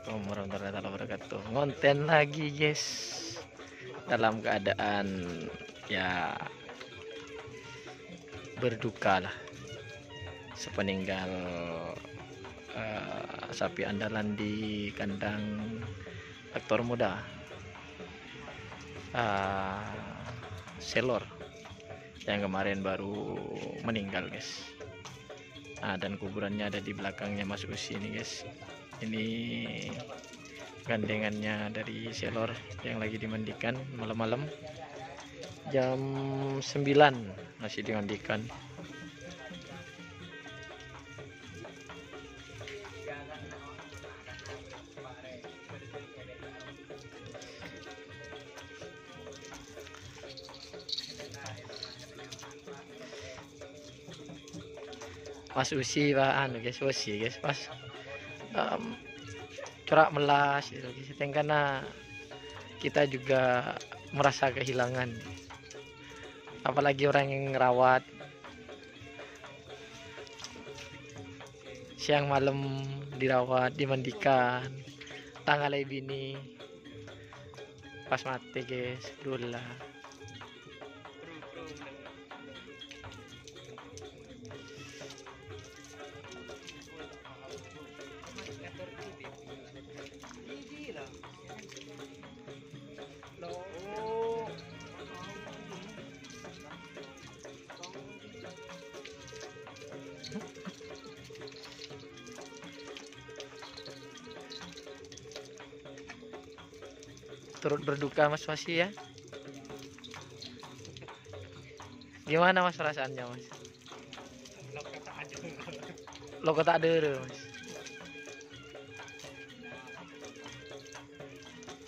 Assalamualaikum warahmatullahi wabarakatuh. Ngonten lagi guys, dalam keadaan ya berduka lah, sepeninggal sapi andalan di kandang aktor muda, Selor, yang kemarin baru meninggal guys. Dan kuburannya ada di belakangnya Mas Usi ini guys. Ini gandengannya dari Selor yang lagi dimandikan malam-malam jam 9 masih dimandikan. Mas Usi Pak guys, Usi guys pas corak melas gitu guys, karena kita juga merasa kehilangan, apalagi orang yang ngerawat siang malam, dirawat, dimandikan, tanggal bini pas mati guys, dulu lah. Turut berduka Mas Wasi ya. Gimana Mas perasaannya Mas? Lo kata ada Mas.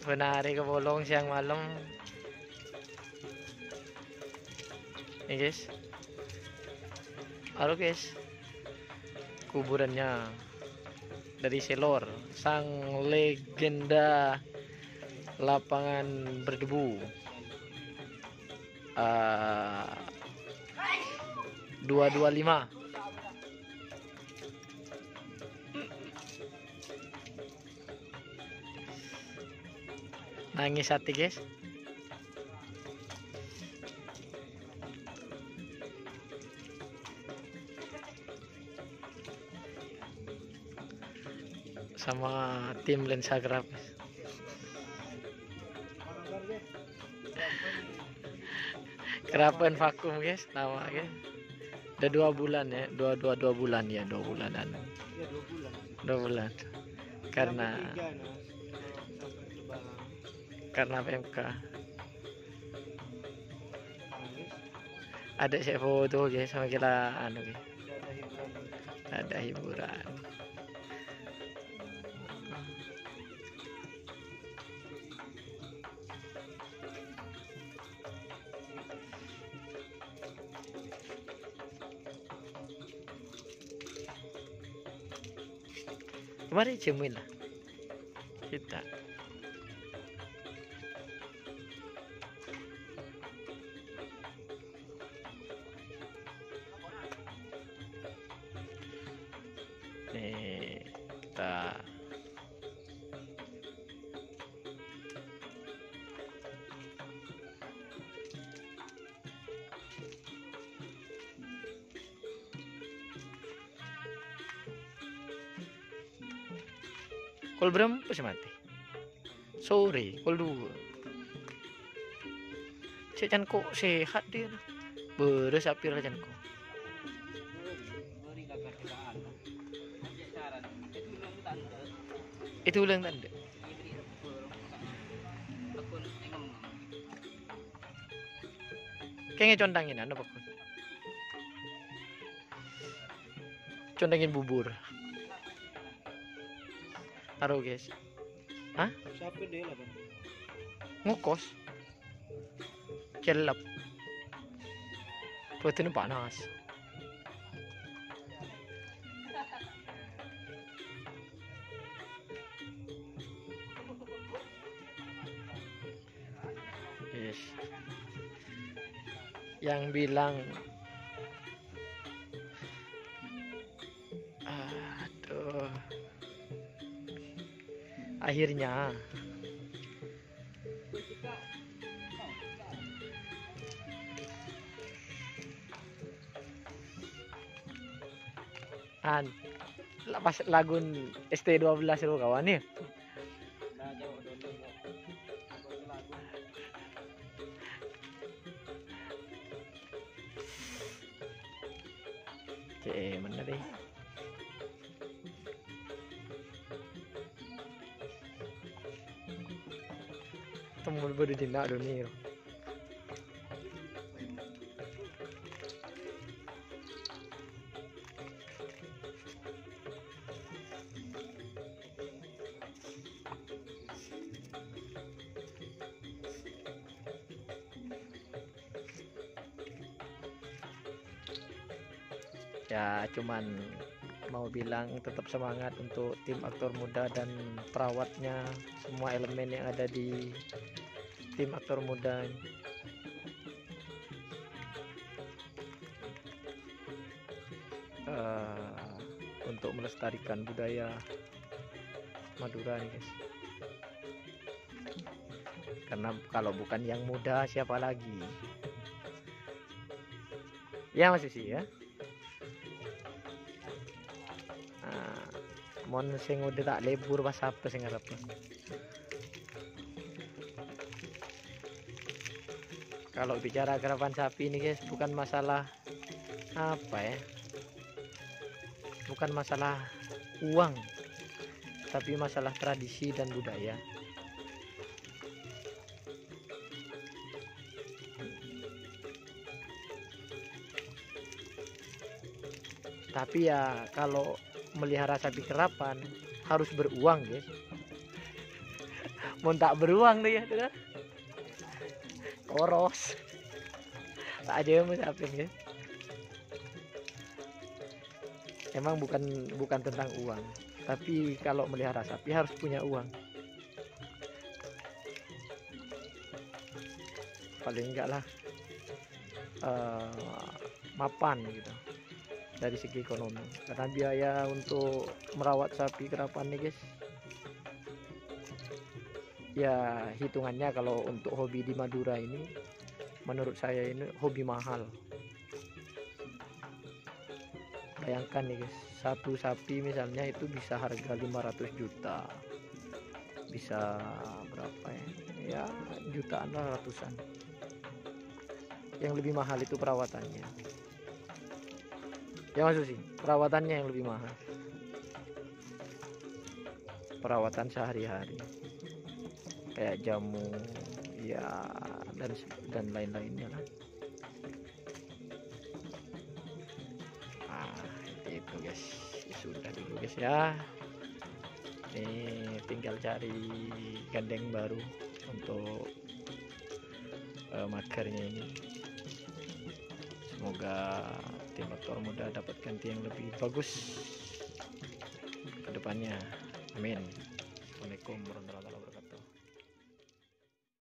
Benar ke bolong siang malam. Nih guys. Halo guys. Kuburannya dari Selor, sang legenda lapangan berdebu 225. Nangis hati guys. Sama tim lensa grab. Kerapen vakum guys, nama guys. Udah 2 bulan ya, 2 bulan ya, 2 bulanan. Ya 2 bulan. 2 bulan. Karena PMK. Ada saya foto guys sama kita guys. Ada hiburan. Kemarin cemuin lah kita. Nih kita kol berapa sih mati? Sore, kol 2. Cek can kok sehat dia. Beres api lah can kok. Itu ulang tanda. Kayaknya condangin apa kok? Condangin bubur. Taruh guys. Hah? Siapa dia lah kan? Ngukos. Celap. Putin panas. Yes. Yang bilang aduh akhirnya. An pas lagun ST12 lo kawan ya. Nah, jauh dulu. Aku lagu. Mana deh. Temu baru dina dunia. Ya cuman mau bilang tetap semangat untuk tim aktor muda dan perawatnya, semua elemen yang ada di tim aktor muda. Untuk melestarikan budaya Madura nih guys, karena kalau bukan yang muda siapa lagi ya masih sih ya. Mon sing udah tak lebur pas apa sing ngarepnya. Kalau bicara karapan sapi ini guys, bukan masalah apa ya, bukan masalah uang, tapi masalah tradisi dan budaya. Tapi ya kalau melihara sapi kerapan harus beruang guys. Mau tak beruang deh ya tuh kan, koros tak aja yang mesapin guys. Emang bukan tentang uang, tapi kalau melihara sapi harus punya uang. Paling enggak lah mapan gitu dari segi ekonomi, karena biaya untuk merawat sapi kerapan nih guys, ya hitungannya kalau untuk hobi di Madura ini menurut saya ini hobi mahal. Bayangkan nih guys, satu sapi misalnya itu bisa harga 500 juta, bisa berapa ya, jutaan lah, ratusan. Yang lebih mahal itu perawatannya ya, maksud sih perawatannya yang lebih mahal, perawatan sehari-hari kayak jamu ya dan lain-lainnya lah. Itu guys, sudah dulu guys ya, ini tinggal cari gandeng baru untuk makernya ini. Semoga tim aktor muda dapat ganti yang lebih bagus ke depannya. Amin. Assalamualaikum warahmatullahi wabarakatuh.